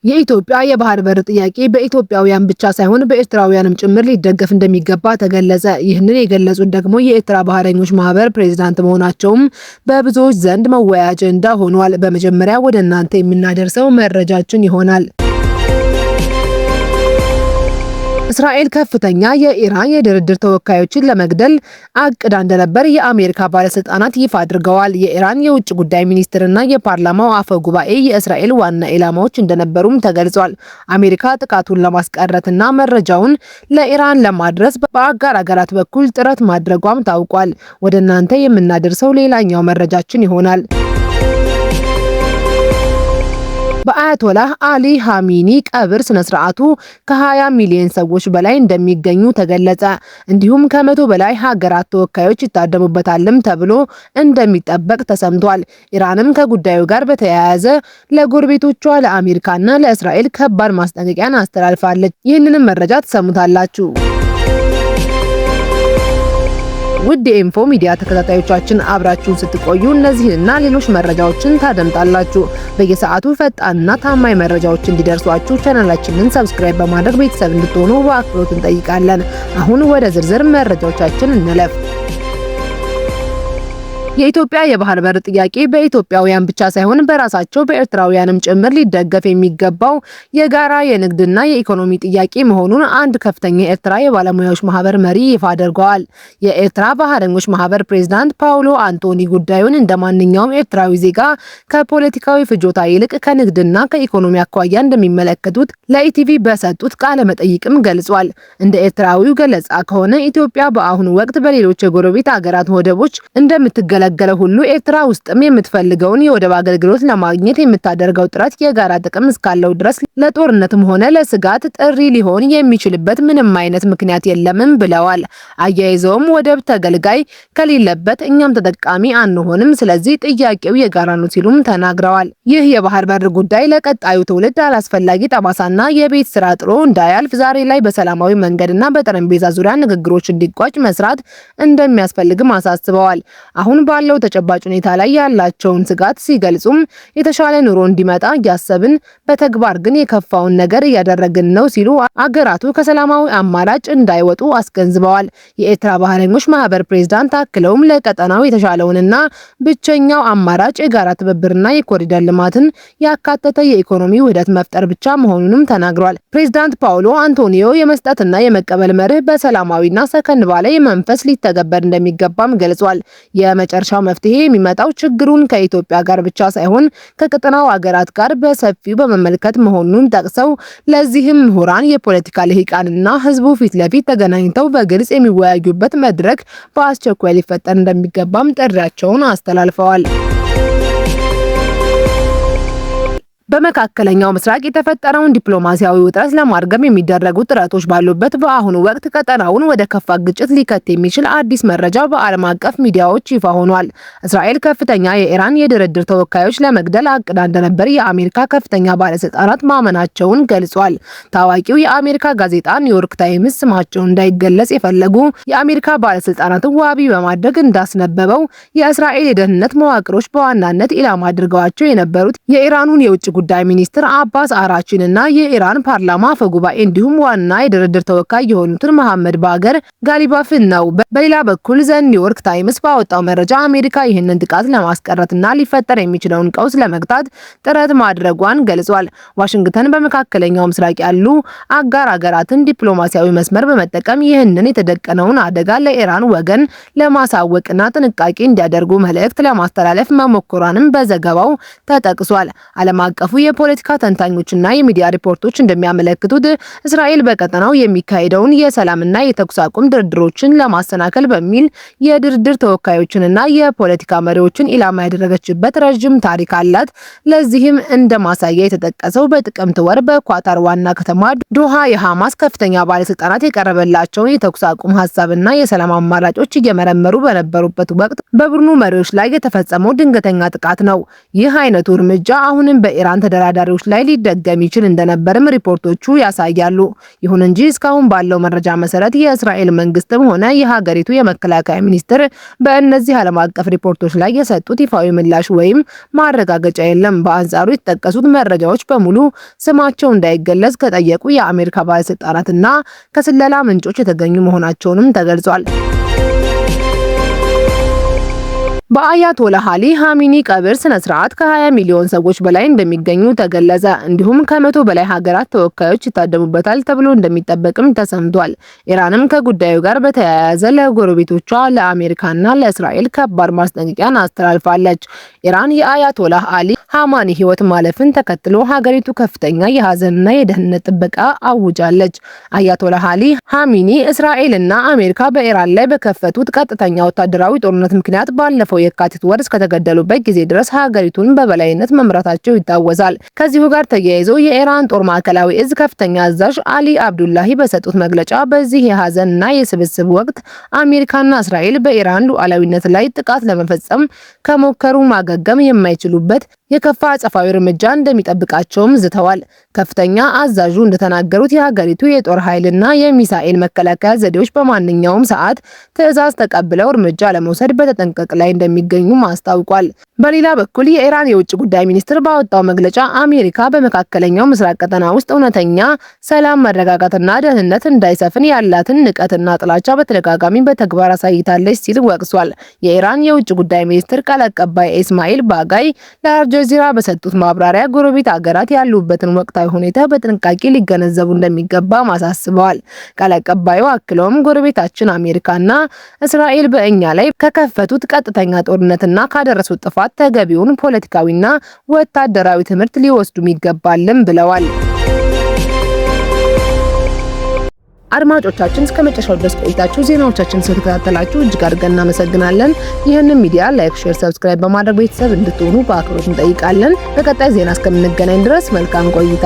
የኢትዮጵያ የባህር በር ጥያቄ በኢትዮጵያውያን ብቻ ሳይሆን በኤርትራውያንም ጭምር ሊደገፍ እንደሚገባ ተገለጸ። ይህንን የገለጹት ደግሞ የኤርትራ ባህረኞች ማህበር ፕሬዝዳንት መሆናቸውም በብዙዎች ዘንድ መወያያ አጀንዳ ሆኗል። በመጀመሪያ ወደ እናንተ የምናደርሰው መረጃችን ይሆናል። እስራኤል ከፍተኛ የኢራን የድርድር ተወካዮችን ለመግደል አቅዳ እንደነበር የአሜሪካ ባለስልጣናት ይፋ አድርገዋል። የኢራን የውጭ ጉዳይ ሚኒስትርና የፓርላማው አፈ ጉባኤ የእስራኤል ዋና ኢላማዎች እንደነበሩም ተገልጿል። አሜሪካ ጥቃቱን ለማስቀረትና መረጃውን ለኢራን ለማድረስ በአጋር ሀገራት በኩል ጥረት ማድረጓም ታውቋል። ወደ እናንተ የምናደርሰው ሌላኛው መረጃችን ይሆናል። በአያቶላህ አሊ ሀሚኒ ቀብር ስነ ስርዓቱ ከ20 ሚሊዮን ሰዎች በላይ እንደሚገኙ ተገለጸ። እንዲሁም ከ100 በላይ ሀገራት ተወካዮች ይታደሙበታልም ተብሎ እንደሚጠበቅ ተሰምቷል። ኢራንም ከጉዳዩ ጋር በተያያዘ ለጎረቤቶቿ ለአሜሪካና ለእስራኤል ከባድ ማስጠንቀቂያን አስተላልፋለች። ይህንንም መረጃ ትሰሙታላችሁ። ውድ የኢንፎ ሚዲያ ተከታታዮቻችን አብራችሁን ስትቆዩ እነዚህንና ሌሎች መረጃዎችን ታደምጣላችሁ። በየሰዓቱ ፈጣንና ታማኝ መረጃዎች እንዲደርሷችሁ ቻናላችንን ሰብስክራይብ በማድረግ ቤተሰብ እንድትሆኑ በአክብሮት እንጠይቃለን። አሁን ወደ ዝርዝር መረጃዎቻችን እንለፍ። የኢትዮጵያ የባህር በር ጥያቄ በኢትዮጵያውያን ብቻ ሳይሆን በራሳቸው በኤርትራውያንም ጭምር ሊደገፍ የሚገባው የጋራ የንግድና የኢኮኖሚ ጥያቄ መሆኑን አንድ ከፍተኛ የኤርትራ የባለሙያዎች ማህበር መሪ ይፋ አድርገዋል። የኤርትራ ባህረኞች ማህበር ፕሬዝዳንት ፓውሎ አንቶኒ ጉዳዩን እንደማንኛውም ኤርትራዊ ዜጋ ከፖለቲካዊ ፍጆታ ይልቅ ከንግድና ከኢኮኖሚ አኳያ እንደሚመለከቱት ለኢቲቪ በሰጡት ቃለ መጠይቅም ገልጿል። እንደ ኤርትራዊው ገለጻ ከሆነ ኢትዮጵያ በአሁኑ ወቅት በሌሎች የጎረቤት ሀገራት ወደቦች እንደምትገለገለው ሁሉ ኤርትራ ውስጥም የምትፈልገውን የወደብ አገልግሎት ለማግኘት የምታደርገው ጥረት የጋራ ጥቅም እስካለው ድረስ ለጦርነትም ሆነ ለስጋት ጥሪ ሊሆን የሚችልበት ምንም አይነት ምክንያት የለምም ብለዋል። አያይዘውም ወደብ ተገልጋይ ከሌለበት እኛም ተጠቃሚ አንሆንም፣ ስለዚህ ጥያቄው የጋራ ነው ሲሉም ተናግረዋል። ይህ የባህር በር ጉዳይ ለቀጣዩ ትውልድ አላስፈላጊ ጠባሳና የቤት ስራ ጥሎ እንዳያልፍ ዛሬ ላይ በሰላማዊ መንገድና በጠረጴዛ ዙሪያ ንግግሮች እንዲቋጭ መስራት እንደሚያስፈልግም አሳስበዋል። አሁን ባለው ተጨባጭ ሁኔታ ላይ ያላቸውን ስጋት ሲገልጹም የተሻለ ኑሮ እንዲመጣ እያሰብን በተግባር ግን የከፋውን ነገር እያደረግን ነው ሲሉ አገራቱ ከሰላማዊ አማራጭ እንዳይወጡ አስገንዝበዋል። የኤርትራ ባህረኞች ማህበር ፕሬዝዳንት አክለውም ለቀጠናው የተሻለውንና ብቸኛው አማራጭ የጋራ ትብብርና የኮሪደር ልማትን ያካተተ የኢኮኖሚ ውህደት መፍጠር ብቻ መሆኑንም ተናግሯል። ፕሬዝዳንት ፓውሎ አንቶኒዮ የመስጠትና የመቀበል መርህ በሰላማዊና ሰከን ባለ መንፈስ ሊተገበር እንደሚገባም ገልጿል። የመጨረሻው መፍትሄ የሚመጣው ችግሩን ከኢትዮጵያ ጋር ብቻ ሳይሆን ከቀጠናው ሀገራት ጋር በሰፊው በመመልከት መሆኑን ጠቅሰው ለዚህም ምሁራን፣ የፖለቲካ ልሂቃንና ህዝቡ ፊት ለፊት ተገናኝተው በግልጽ የሚወያዩበት መድረክ በአስቸኳይ ሊፈጠር እንደሚገባም ጥሪያቸውን አስተላልፈዋል። በመካከለኛው ምስራቅ የተፈጠረውን ዲፕሎማሲያዊ ውጥረት ለማርገብ የሚደረጉ ጥረቶች ባሉበት በአሁኑ ወቅት ቀጠናውን ወደ ከፋ ግጭት ሊከት የሚችል አዲስ መረጃ በዓለም አቀፍ ሚዲያዎች ይፋ ሆኗል። እስራኤል ከፍተኛ የኢራን የድርድር ተወካዮች ለመግደል አቅዳ እንደነበር የአሜሪካ ከፍተኛ ባለስልጣናት ማመናቸውን ገልጿል። ታዋቂው የአሜሪካ ጋዜጣ ኒውዮርክ ታይምስ ስማቸው እንዳይገለጽ የፈለጉ የአሜሪካ ባለስልጣናትን ዋቢ በማድረግ እንዳስነበበው የእስራኤል የደህንነት መዋቅሮች በዋናነት ኢላማ አድርገዋቸው የነበሩት የኢራኑን የውጭ ጉዳይ ሚኒስትር አባስ አራቺን እና የኢራን ፓርላማ አፈጉባኤ እንዲሁም ዋና የድርድር ተወካይ የሆኑትን መሐመድ ባገር ጋሊባፍን ነው። በሌላ በኩል ዘ ኒውዮርክ ታይምስ ባወጣው መረጃ አሜሪካ ይህንን ጥቃት ለማስቀረትና ሊፈጠር የሚችለውን ቀውስ ለመግታት ጥረት ማድረጓን ገልጿል። ዋሽንግተን በመካከለኛው ምስራቅ ያሉ አጋር ሀገራትን ዲፕሎማሲያዊ መስመር በመጠቀም ይህንን የተደቀነውን አደጋ ለኢራን ወገን ለማሳወቅና ጥንቃቄ እንዲያደርጉ መልእክት ለማስተላለፍ መሞከሯንም በዘገባው ተጠቅሷል። ዓለም አቀፉ የፖለቲካ ተንታኞችና የሚዲያ ሪፖርቶች እንደሚያመለክቱት እስራኤል በቀጠናው የሚካሄደውን የሰላምና የተኩስ አቁም ድርድሮችን ለማሰናከል በሚል የድርድር ተወካዮችንና የፖለቲካ መሪዎችን ኢላማ ያደረገችበት ረጅም ታሪክ አላት። ለዚህም እንደ ማሳያ የተጠቀሰው በጥቅምት ወር በኳታር ዋና ከተማ ዶሃ የሐማስ ከፍተኛ ባለስልጣናት የቀረበላቸውን የተኩስ አቁም ሀሳብና የሰላም አማራጮች እየመረመሩ በነበሩበት ወቅት በቡድኑ መሪዎች ላይ የተፈጸመው ድንገተኛ ጥቃት ነው። ይህ አይነቱ እርምጃ አሁንም በኢራን በኢራን ተደራዳሪዎች ላይ ሊደገም ይችል እንደነበርም ሪፖርቶቹ ያሳያሉ። ይሁን እንጂ እስካሁን ባለው መረጃ መሰረት የእስራኤል መንግስትም ሆነ የሀገሪቱ የመከላከያ ሚኒስትር በእነዚህ ዓለም አቀፍ ሪፖርቶች ላይ የሰጡት ይፋዊ ምላሽ ወይም ማረጋገጫ የለም። በአንጻሩ የተጠቀሱት መረጃዎች በሙሉ ስማቸው እንዳይገለጽ ከጠየቁ የአሜሪካ ባለስልጣናትና ከስለላ ምንጮች የተገኙ መሆናቸውንም ተገልጿል። በአያቶላህ አሊ ሀሚኒ ቀብር ስነ ስርዓት ከ20 ሚሊዮን ሰዎች በላይ እንደሚገኙ ተገለጸ። እንዲሁም ከ100 በላይ ሀገራት ተወካዮች ይታደሙበታል ተብሎ እንደሚጠበቅም ተሰምቷል። ኢራንም ከጉዳዩ ጋር በተያያዘ ለጎረቤቶቿ ለአሜሪካና ለእስራኤል ከባድ ማስጠንቀቂያን አስተላልፋለች። ኢራን የአያቶላህ አሊ ሀማኒ ህይወት ማለፍን ተከትሎ ሀገሪቱ ከፍተኛ የሀዘንና የደህንነት ጥበቃ አውጃለች። አያቶላህ አሊ ሀሚኒ እስራኤልና አሜሪካ በኢራን ላይ በከፈቱት ቀጥተኛ ወታደራዊ ጦርነት ምክንያት ባለፈው የካቲት ወር እስከተገደሉበት ጊዜ ድረስ ሀገሪቱን በበላይነት መምራታቸው ይታወሳል። ከዚሁ ጋር ተያይዞ የኢራን ጦር ማዕከላዊ እዝ ከፍተኛ አዛዥ አሊ አብዱላሂ በሰጡት መግለጫ በዚህ የሀዘንና የስብስብ ወቅት አሜሪካና እስራኤል በኢራን ሉዓላዊነት ላይ ጥቃት ለመፈጸም ከሞከሩ ማገገም የማይችሉበት የከፋ አጸፋዊ እርምጃ እንደሚጠብቃቸውም ዝተዋል። ከፍተኛ አዛዡ እንደተናገሩት የሀገሪቱ የጦር ኃይልና የሚሳኤል መከላከያ ዘዴዎች በማንኛውም ሰዓት ትዕዛዝ ተቀብለው እርምጃ ለመውሰድ በተጠንቀቅ ላይ እንደሚገኙም አስታውቋል። በሌላ በኩል የኢራን የውጭ ጉዳይ ሚኒስትር ባወጣው መግለጫ አሜሪካ በመካከለኛው ምስራቅ ቀጠና ውስጥ እውነተኛ ሰላም፣ መረጋጋትና ደህንነት እንዳይሰፍን ያላትን ንቀትና ጥላቻ በተደጋጋሚ በተግባር አሳይታለች ሲል ወቅሷል። የኢራን የውጭ ጉዳይ ሚኒስትር ቃል አቀባይ ኢስማኤል ባጋይ ለአልጀዚራ በሰጡት ማብራሪያ ጎረቤት ሀገራት ያሉበትን ወቅታዊ ሁኔታ በጥንቃቄ ሊገነዘቡ እንደሚገባ አሳስበዋል። ቃል አቀባዩ አክለውም ጎረቤታችን አሜሪካና እስራኤል በእኛ ላይ ከከፈቱት ቀጥተኛ ጦርነትና ካደረሱት ጥፋት ተገቢውን ፖለቲካዊና ወታደራዊ ትምህርት ሊወስዱም ይገባልም ብለዋል። አድማጮቻችን እስከ መጨረሻው ድረስ ቆይታችሁ ዜናዎቻችን ስለተከታተላችሁ እጅግ አድርገን እናመሰግናለን። ይህንን ሚዲያ ላይክ፣ ሼር፣ ሰብስክራይብ በማድረግ ቤተሰብ እንድትሆኑ በአክብሮት እንጠይቃለን። በቀጣይ ዜና እስከምንገናኝ ድረስ መልካም ቆይታ